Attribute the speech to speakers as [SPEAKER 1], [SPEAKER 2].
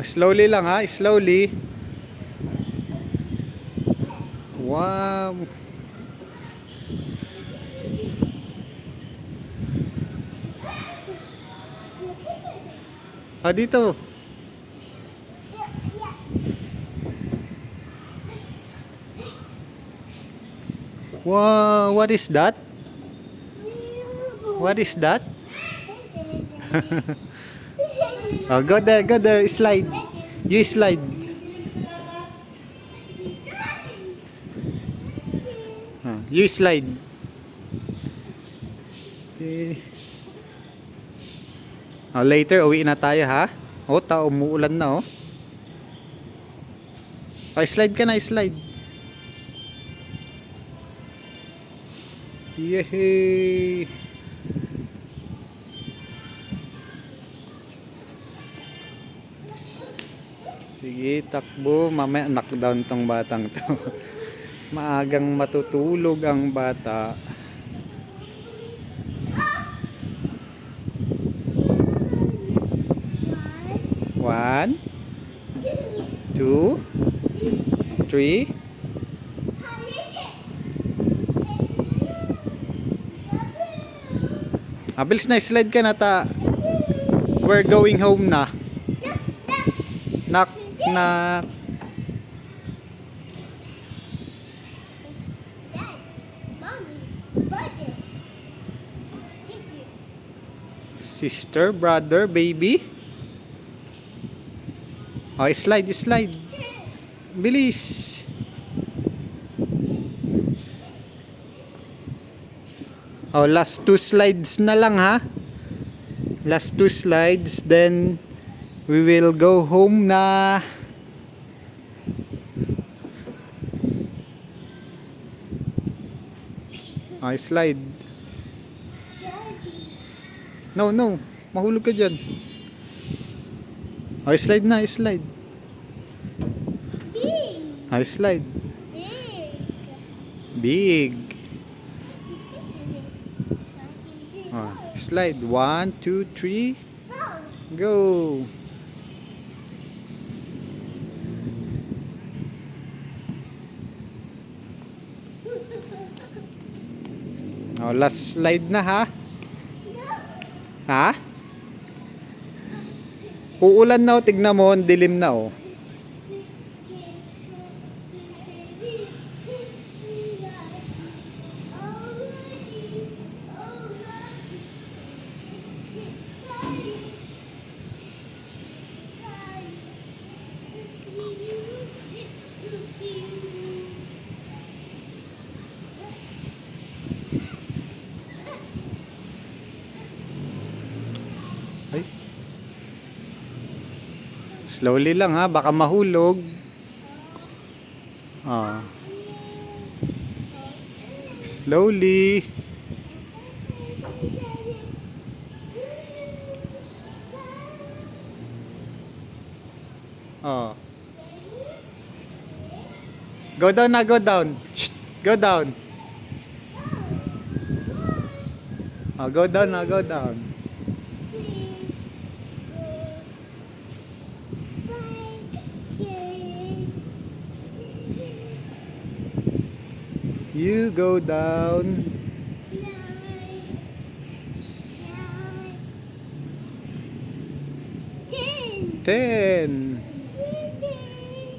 [SPEAKER 1] Slowly lang ha, slowly. Wow. Dito. Wow, what is that? What is that? Go there, slide. You slide. You slide. Okay. Later, uwi na tayo ha. Umuulan na slide ka na, slide. Yehey! Sige, takbo. Mamaya knockdown tong batang to. Maagang matutulog ang bata. One, two, three. Bilis na, slide ka na ta. We're going home na. Knock, knock. Sister, brother, baby. Slide, slide. Bilis. Last 2 slides na lang ha. Last 2 slides, then we will go home na. Slide. No, mahulog ka dyan. Slide na, slide. Slide. Big. Slide. 1, 2, 3. Go. Last slide na ha. Uulan na tignan mo, dilim na Slowly lang ha, baka mahulog. Slowly. Go down na, go down. Shh, go down. Go down na, go down. You go down. 10.